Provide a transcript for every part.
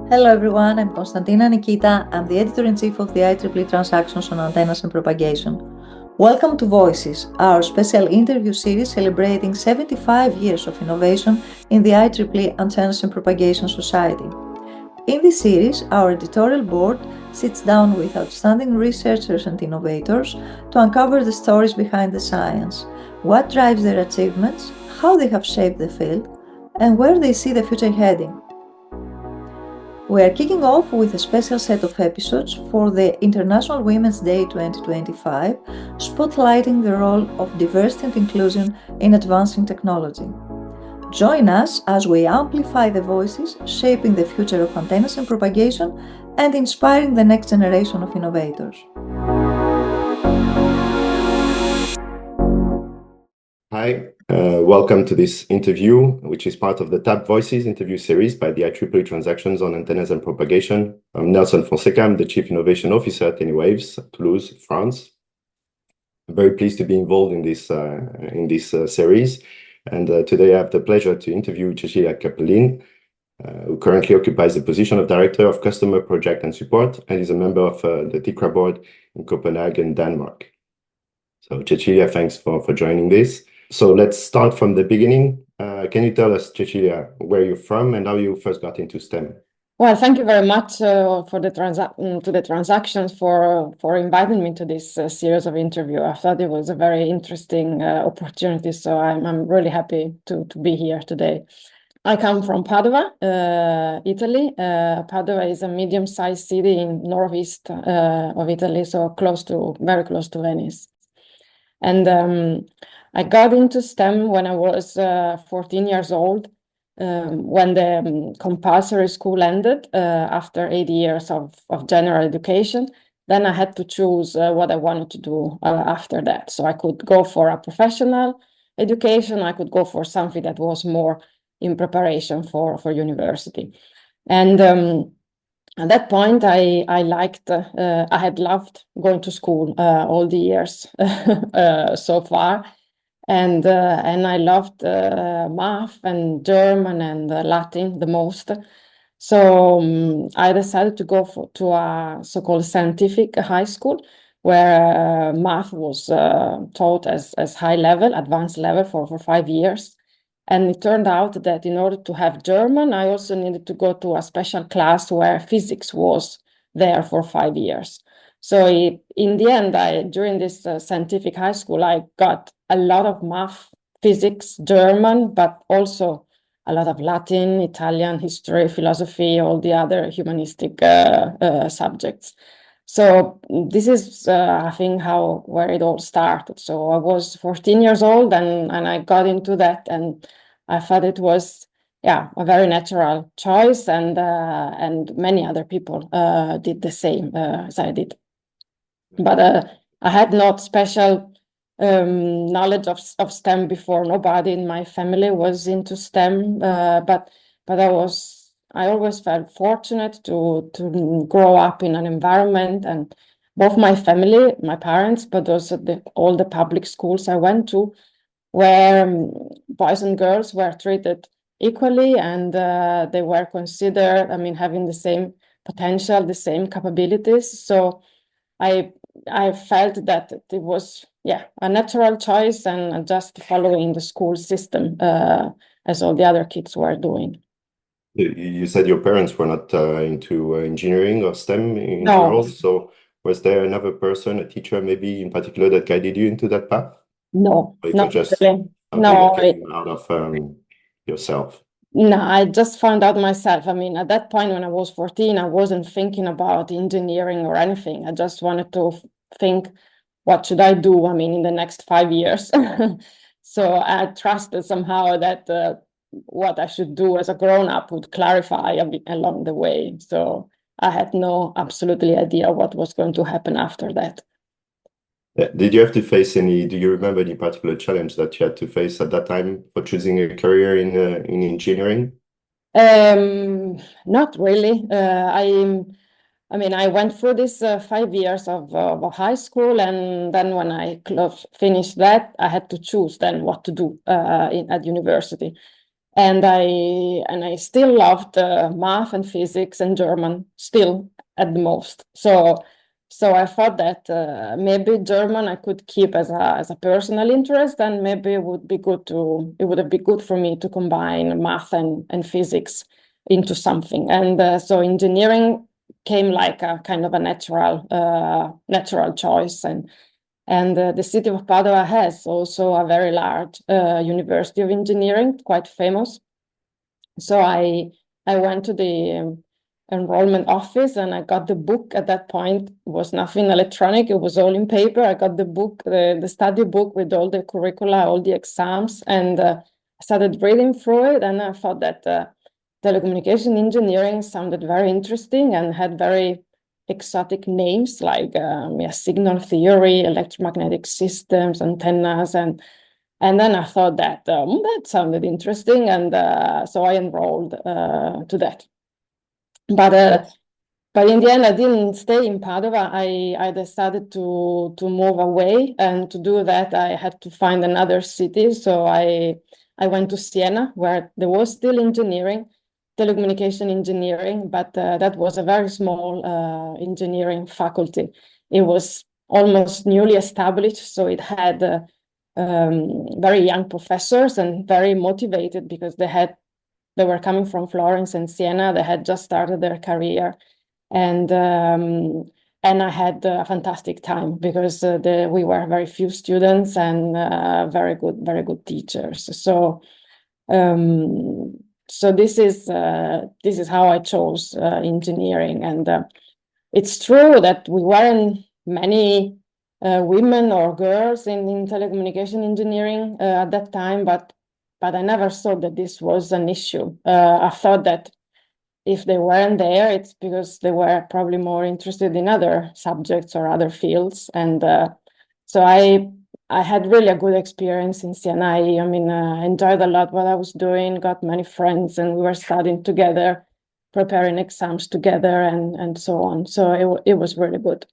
Hello everyone, I'm Konstantina Nikita. I'm the editor-in-chief of the IEEE Transactions on Antennas and Propagation. Welcome to Voices, our special interview series celebrating 75 years of innovation in the IEEE Antennas and Propagation Society. In this series, our editorial board sits down with outstanding researchers and innovators to uncover the stories behind the science, what drives their achievements, how they have shaped the field, and where they see the future heading. We are kicking off with a special set of episodes for the International Women's Day 2025, spotlighting the role of diversity and inclusion in advancing technology. Join us as we amplify the voices shaping the future of antennas and propagation and inspiring the next generation of innovators. Hi, welcome to this interview, which is part of the TAP Voices interview series by the IEEE Transactions on Antennas and Propagation. I'm Nelson Fonseca. I'm the Chief Innovation Officer at Anywaves, Toulouse, France. I'm very pleased to be involved in this series. And today I have the pleasure to interview Cecilia Cappellin, who currently occupies the position of Director of Customer Project and Support and is a member of the TICRA board in Copenhagen, Denmark. So Cecilia, thanks for joining this. So let's start from the beginning. Can you tell us, Cecilia, where you're from and how you first got into STEM? Well, thank you very much for the transactions for inviting me to this series of interview. I thought it was a very interesting opportunity, so I'm really happy to be here today. I come from Padua, Italy. Padua is a medium-sized city in northeast of Italy, so very close to Venice. And I got into STEM when I was 14 years old, when the compulsory school ended after 8 years of general education. Then I had to choose what I wanted to do after that. So I could go for a professional education. I could go for something that was more in preparation for university. And at that point, I had loved going to school all the years so far. And I loved math and German and Latin the most. So I decided to go to a so-called scientific high school where math was taught as high level, advanced level for 5 years. And it turned out that in order to have German, I also needed to go to a special class where physics was there for 5 years. So in the end, during this scientific high school, I got a lot of math, physics, German, but also a lot of Latin, Italian, history, philosophy, all the other humanistic subjects. So this is, I think, where it all started. So I was 14 years old and I got into that, and I thought it was, a very natural choice, and many other people did the same as I did. But I had not special knowledge of STEM before. Nobody in my family was into STEM, but I always felt fortunate to grow up in an environment, and both my family, my parents, but also all the public schools I went to, where boys and girls were treated equally, and they were considered, having the same potential, the same capabilities. So I felt that it was, a natural choice, and just following the school system as all the other kids were doing. You said your parents were not into engineering or STEM in No. general. So was there another person, a teacher maybe in particular, that guided you into that path? No, Or it not was just really. something No, that came out of yourself? No, I just found out myself. At that point when I was 14, I wasn't thinking about engineering or anything. I just wanted to think, what should I do, in the next 5 years? So I trusted somehow that what I should do as a grown-up would clarify a bit along the way. So I had no absolutely idea what was going to happen after that. Did you have to face do you remember any particular challenge that you had to face at that time for choosing a career in engineering? Not really. I went through this 5 years of high school, and then when I finished that, I had to choose then what to do at university. And I still loved math and physics and German still at the most. So I thought that maybe German I could keep as a personal interest, and maybe it would have been good for me to combine math and physics into something. And so engineering came like a kind of a natural choice. And the city of Padua has also a very large university of engineering, quite famous. So I went to the enrollment office and I got the book. At that point, it was nothing electronic, it was all in paper. I got the book, the study book with all the curricula, all the exams, and I started reading through it. And I thought that telecommunication engineering sounded very interesting and had very exotic names like signal theory, electromagnetic systems, antennas, and then I thought that that sounded interesting, and so I enrolled to that. But in the end, I didn't stay in Padua. I decided to move away, and to do that, I had to find another city. So I went to Siena, where there was still engineering, telecommunication engineering, but that was a very small engineering faculty. It was almost newly established, so it had very young professors and very motivated because they were coming from Florence and Siena. They had just started their career, and I had a fantastic time because we were very few students and very good teachers. So this is how I chose engineering, and it's true that we weren't many women or girls in telecommunication engineering at that time, but I never thought that this was an issue. I thought that if they weren't there, it's because they were probably more interested in other subjects or other fields. And so I had really a good experience in Siena. I enjoyed a lot what I was doing, got many friends, and we were studying together, preparing exams together, and so on. So it was really good.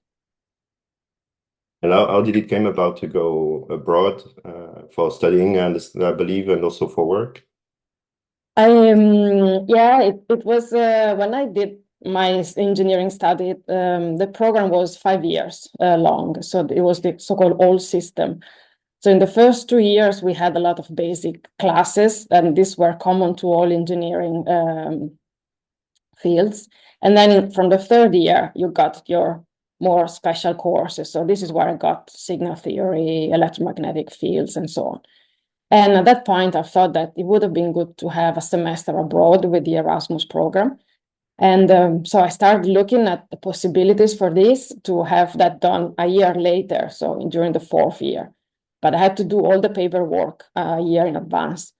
And how did it came about to go abroad for studying, and I believe, and also for work? It was when I did my engineering study, the program was 5 years long. So it was the so-called old system. So in the first 2 years, we had a lot of basic classes, and these were common to all engineering fields. And then from the third year, you got your more special courses. So this is where I got signal theory, electromagnetic fields, and so on. And at that point, I thought that it would have been good to have a semester abroad with the Erasmus program. And so I started looking at the possibilities for this, to have that done a year later, so during the fourth year. But I had to do all the paperwork a year in advance.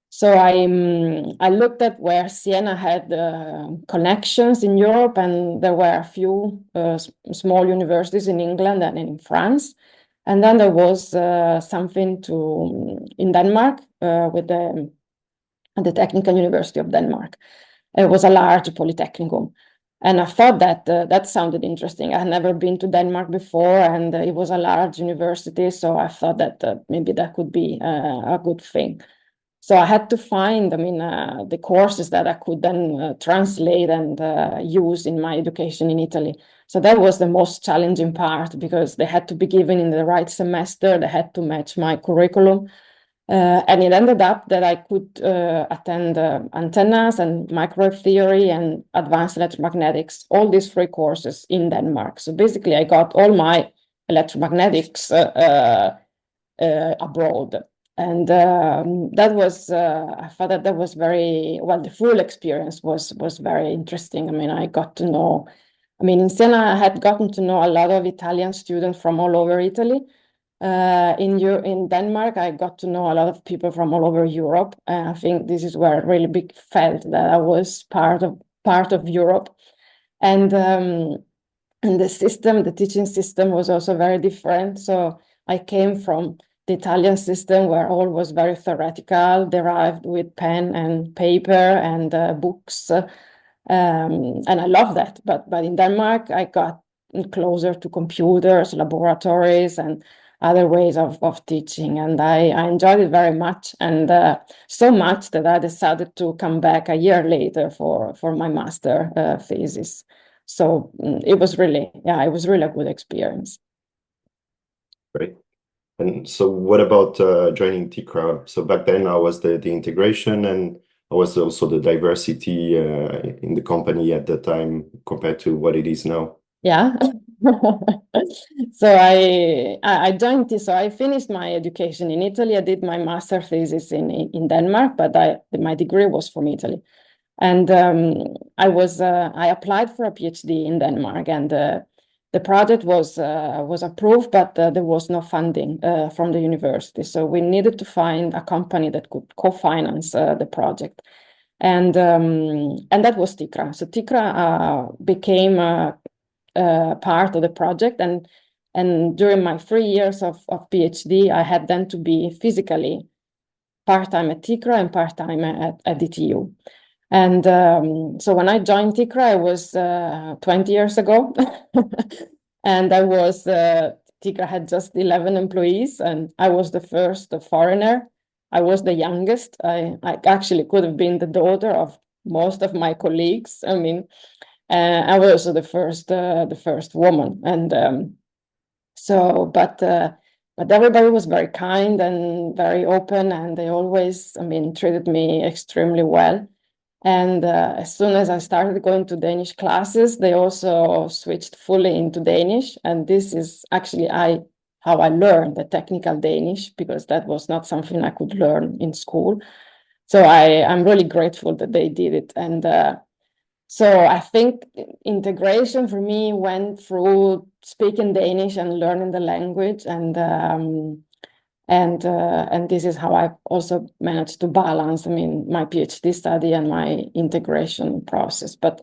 So I looked at where Siena had connections in Europe, and there were a few small universities in England and in France. And then there was something in Denmark with the Technical University of Denmark. It was a large polytechnicum. And I thought that that sounded interesting. I had never been to Denmark before, and it was a large university. So I thought that maybe that could be a good thing. So I had to find, the courses that I could then translate and use in my education in Italy. So that was the most challenging part, because they had to be given in the right semester. They had to match my curriculum. And it ended up that I could attend antennas and microwave theory and advanced electromagnetics, all these 3 courses in Denmark. So basically, I got all my electromagnetics abroad. And that was, I thought that was very, well, the full experience was very interesting. I got to know, in Siena, I had gotten to know a lot of Italian students from all over Italy. In Denmark, I got to know a lot of people from all over Europe. And I think this is where I really felt that I was part of Europe. And the teaching system was also very different. So I came from the Italian system, where all was very theoretical, derived with pen and paper and books. And I love that. But in Denmark, I got closer to computers, laboratories, and other ways of teaching. And I enjoyed it very much, and so much that I decided to come back a year later for my master thesis. So it was really a good experience. Great. And so what about joining TICRA? So back then, how was the integration, and how was also the diversity in the company at the time compared to what it is now? Yeah. So I joined so I finished my education in Italy. I did my master thesis in Denmark, but my degree was from Italy. And I applied for a PhD in Denmark, and the project was approved, but there was no funding from the university. So we needed to find a company that could co-finance the project, and that was TICRA. So TICRA became part of the project, and during my 3 years of PhD, I had then to be physically part-time at TICRA and part-time at DTU. And so when I joined TICRA, it was 20 years ago, and TICRA had just 11 employees, and I was the first foreigner. I was the youngest. I actually could have been the daughter of most of my colleagues. I mean, I was also the first woman, and but everybody was very kind and very open, and they always, treated me extremely well. And as soon as I started going to Danish classes, they also switched fully into Danish. And this is actually how I learned the technical Danish, because that was not something I could learn in school. So I'm really grateful that they did it. And so I think integration for me went through speaking Danish and learning the language, and this is how I also managed to balance, my PhD study and my integration process. But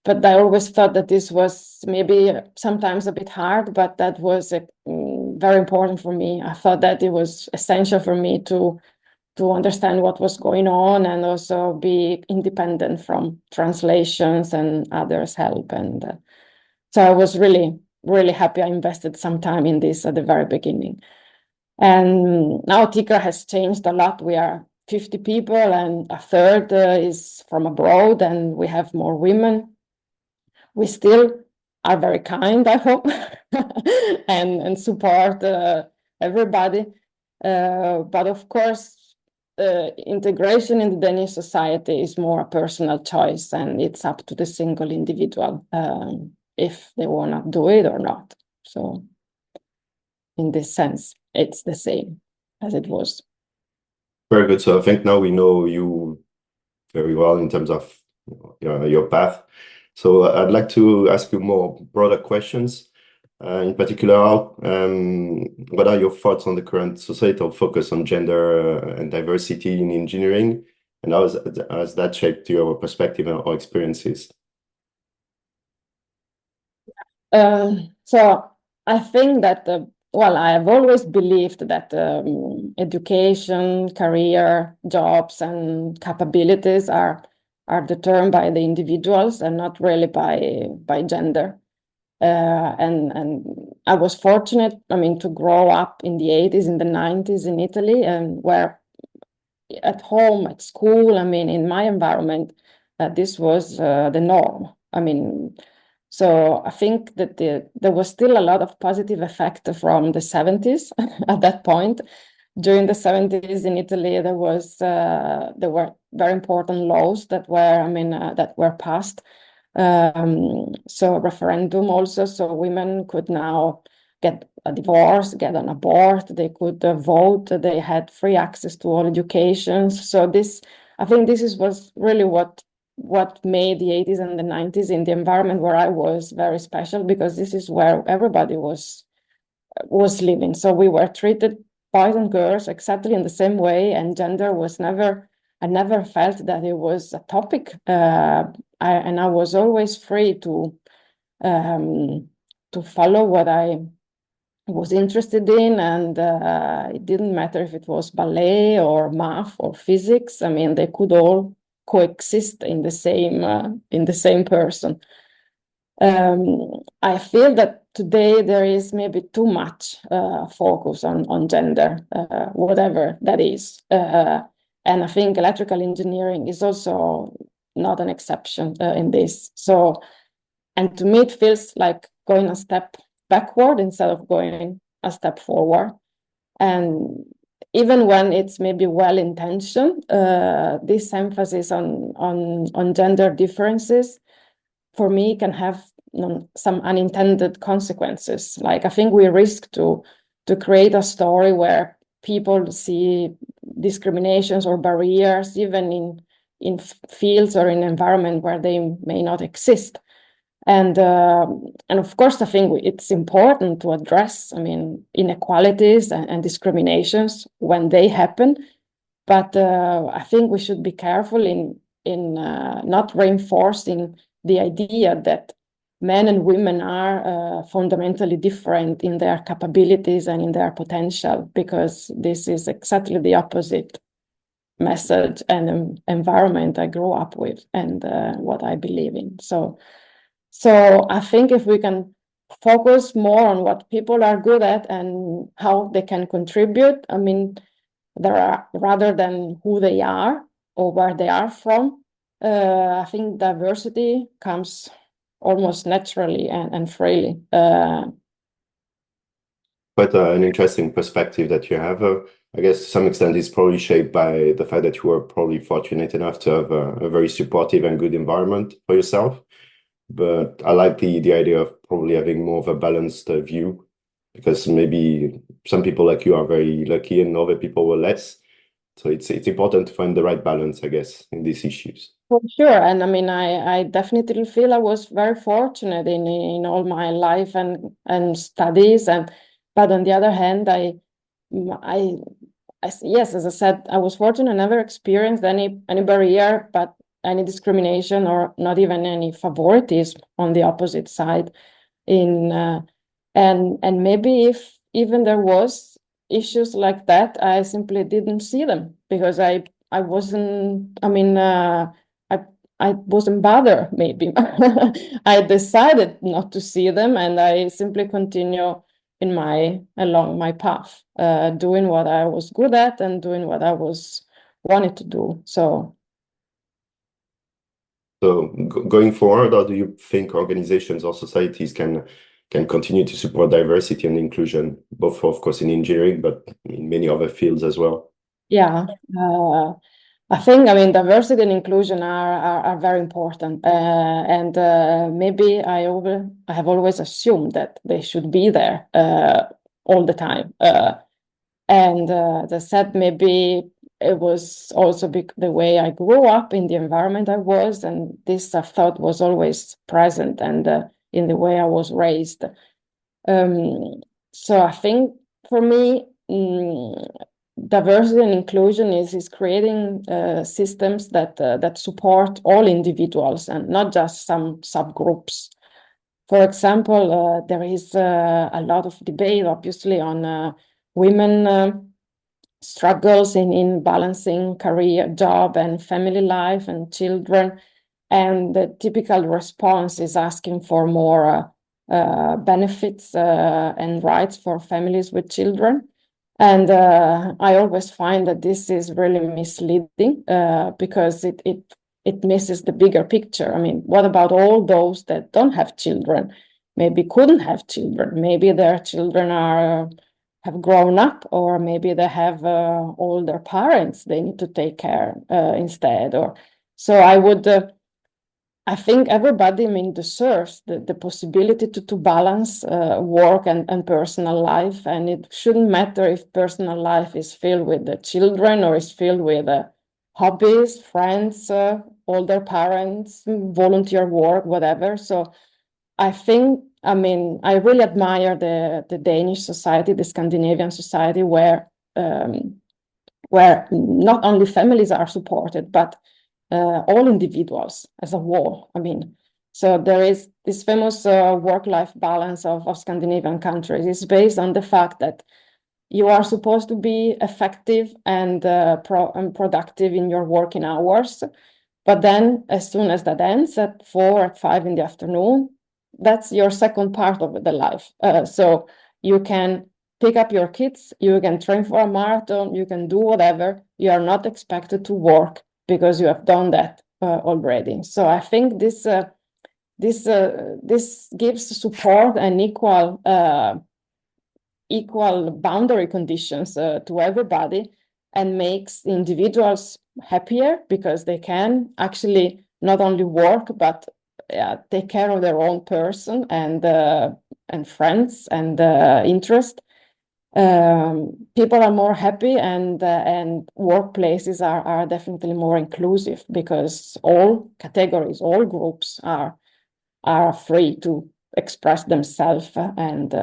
I always thought that this was maybe sometimes a bit hard, but that was very important for me. I thought that it was essential for me to understand what was going on, and also be independent from translations and others' help. And so I was really, really happy I invested some time in this at the very beginning. And now TICRA has changed a lot. We are 50 people, and a third is from abroad, and we have more women. We still are very kind, I hope, and support everybody. But of course, integration in the Danish society is more a personal choice, and it's up to the single individual if they want to do it or not. So in this sense, it's the same as it was. Very good. So I think now we know you very well in terms of your path. So I'd like to ask you more broader questions. In particular, what are your thoughts on the current societal focus on gender and diversity in engineering, and how has that shaped your perspective or experiences? So I think that, I have always believed that education, career, jobs, and capabilities are determined by the individuals and not really by gender. And I was fortunate, to grow up in the 80s, in the 90s in Italy, and where at home, at school, in my environment, this was the norm. So I think that there was still a lot of positive effect from the 70s at that point. During the 70s in Italy, there were very important laws that were passed. So referendum also, so women could now get a divorce, get an abort, they could vote, they had free access to all education. So I think this was really what made the 80s and the 90s in the environment where I was very special, because this is where everybody was living. So we were treated, boys and girls, exactly in the same way, and gender was never, I never felt that it was a topic. And I was always free to follow what I was interested in, and it didn't matter if it was ballet or math or physics. They could all coexist in the same person. I feel that today there is maybe too much focus on gender, whatever that is. And I think electrical engineering is also not an exception in this. So, and to me, it feels like going a step backward instead of going a step forward. And even when it's maybe well-intentioned, this emphasis on gender differences, for me, can have some unintended consequences. Like, I think we risk to create a story where people see discriminations or barriers, even in fields or in environment where they may not exist. And of course, I think it's important to address, inequalities and discriminations when they happen. But I think we should be careful in not reinforcing the idea that men and women are fundamentally different in their capabilities and in their potential, because this is exactly the opposite message and environment I grew up with and what I believe in. So I think if we can focus more on what people are good at and how they can contribute, rather than who they are or where they are from, I think diversity comes almost naturally and freely. Quite an interesting perspective that you have. I guess to some extent it's probably shaped by the fact that you were probably fortunate enough to have a very supportive and good environment for yourself. But I like the idea of probably having more of a balanced view, because maybe some people like you are very lucky and other people were less. So it's important to find the right balance, I guess, in these issues. For sure. And I definitely feel I was very fortunate in all my life and studies. But on the other hand, yes, as I said, I was fortunate. I never experienced any barrier, but any discrimination or not even any favoritism on the opposite side. And maybe if even there was issues like that, I simply didn't see them because I wasn't. I wasn't bothered. Maybe I decided not to see them, and I simply continue along my path, doing what I was good at and doing what I wanted to do. So going forward, how do you think organizations or societies can continue to support diversity and inclusion, both, of course, in engineering, but in many other fields as well? Yeah, I think diversity and inclusion are very important, and maybe I have always assumed that they should be there all the time. And as I said, maybe it was also the way I grew up, in the environment I was, and this I thought was always present, and in the way I was raised. So I think for me, diversity and inclusion is creating systems that support all individuals and not just some subgroups. For example, there is a lot of debate, obviously, on women struggles in balancing career, job, and family life and children. And the typical response is asking for more benefits and rights for families with children. And I always find that this is really misleading because it misses the bigger picture. What about all those that don't have children, maybe couldn't have children, maybe their children have grown up, or maybe they have older parents they need to take care instead. Or so I think everybody deserves the possibility to balance work and personal life, and it shouldn't matter if personal life is filled with the children or is filled with hobbies, friends, older parents, volunteer work, whatever. So I think, I really admire the Danish society, the Scandinavian society, where not only families are supported, but all individuals as a whole. So there is this famous work-life balance of Scandinavian countries. It's based on the fact that you are supposed to be effective and productive in your working hours. But then as soon as that ends at 4 or 5 in the afternoon, that's your second part of the life. So you can pick up your kids, you can train for a marathon, you can do whatever. You are not expected to work because you have done that already. So I think this gives support and equal boundary conditions to everybody, and makes individuals happier because they can actually not only work but take care of their own person and friends and interest. People are more happy, and workplaces are definitely more inclusive because all categories, all groups are free to express themselves and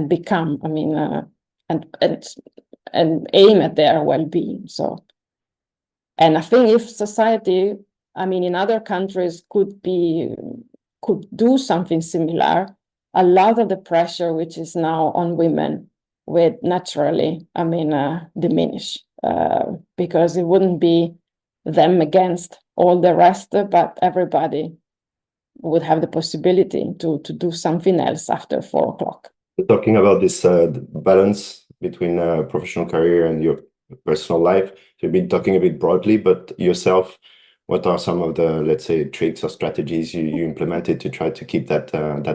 become, I mean, and aim at their well-being. So, and I think if society, I mean, in other countries could do something similar, a lot of the pressure which is now on women would naturally, I mean, diminish because it wouldn't be them against all the rest, but everybody would have the possibility to do something else after 4 o'clock. Talking about this balance between professional career and your personal life, you've been talking a bit broadly, but yourself, what are some of the, let's say, tricks or strategies you implemented to try to keep that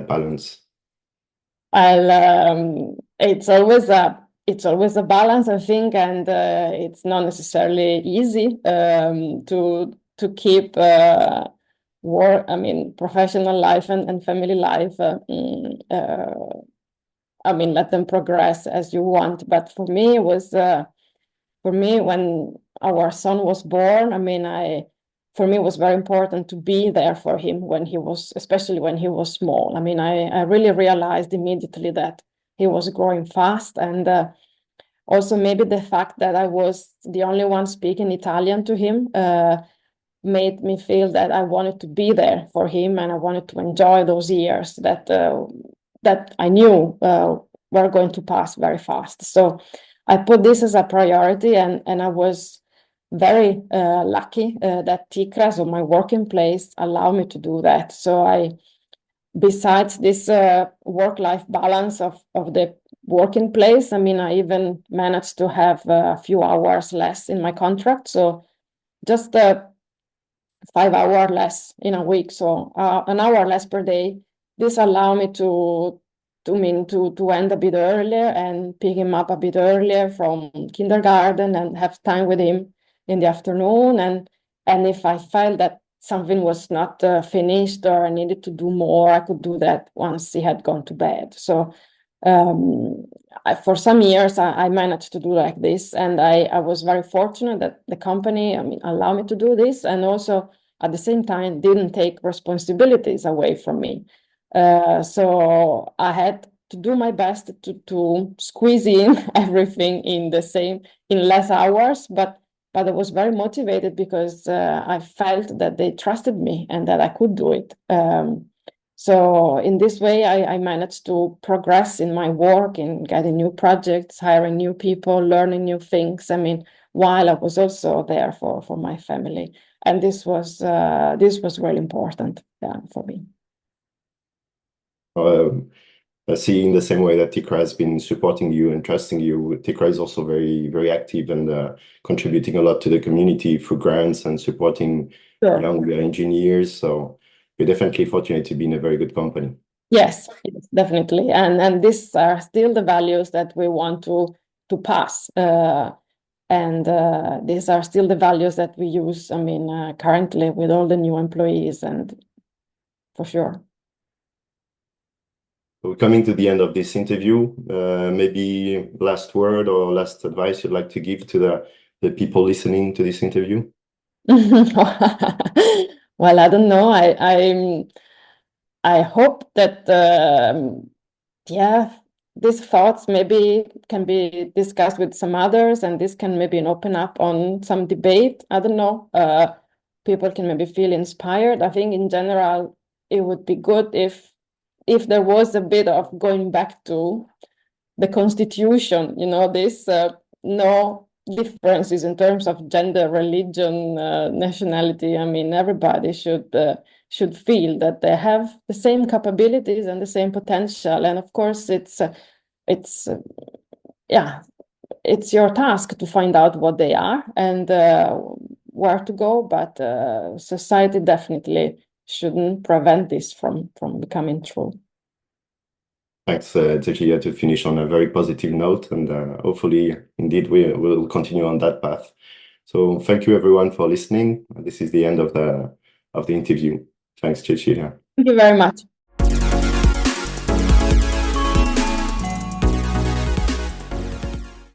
balance? It's always a balance, I think, and it's not necessarily easy to keep work, I mean, professional life and family life. I mean, let them progress as you want. But for me, it was when our son was born. I mean, for me, it was very important to be there for him especially when he was small. I mean, I really realized immediately that he was growing fast, and also maybe the fact that I was the only one speaking Italian to him made me feel that I wanted to be there for him, and I wanted to enjoy those years that I knew were going to pass very fast. So I put this as a priority, and I was very lucky that TICRA, so my working place, allowed me to do that. So besides this work-life balance of the working place, I mean, I even managed to have a few hours less in my contract. So just 5 hours less in a week, so an hour less per day. This allowed me to end a bit earlier and pick him up a bit earlier from kindergarten and have time with him in the afternoon. And if I felt that something was not finished or I needed to do more, I could do that once he had gone to bed. So for some years, I managed to do like this, and I was very fortunate that the company, I mean, allowed me to do this, and also at the same time didn't take responsibilities away from me. So I had to do my best to squeeze in everything in less hours, but I was very motivated because I felt that they trusted me and that I could do it. So in this way, I managed to progress in my work, in getting new projects, hiring new people, learning new things. I mean, while I was also there for my family, and this was really important for me. Seeing the same way that TICRA has been supporting you and trusting you, TICRA is also very, very active and contributing a lot to the community through grants and supporting young engineers. So you're definitely fortunate to be in a very good company. Yes, definitely. And these are still the values that we want to pass. And these are still the values that we use, I mean, currently with all the new employees, and for sure. We're coming to the end of this interview. Maybe last word or last advice you'd like to give to the people listening to this interview? Well, I don't know. I hope that these thoughts maybe can be discussed with some others, and this can maybe open up on some debate. I don't know. People can maybe feel inspired. I think in general it would be good if there was a bit of going back to the constitution, this no differences in terms of gender, religion, nationality. I mean, everybody should feel that they have the same capabilities and the same potential. And of course, it's your task to find out what they are and where to go. But society definitely shouldn't prevent this from becoming true. Thanks, Cecilia, to finish on a very positive note, and hopefully, indeed, we will continue on that path. So, thank you everyone for listening. This is the end of the interview. Thanks, Cecilia. Thank you very much.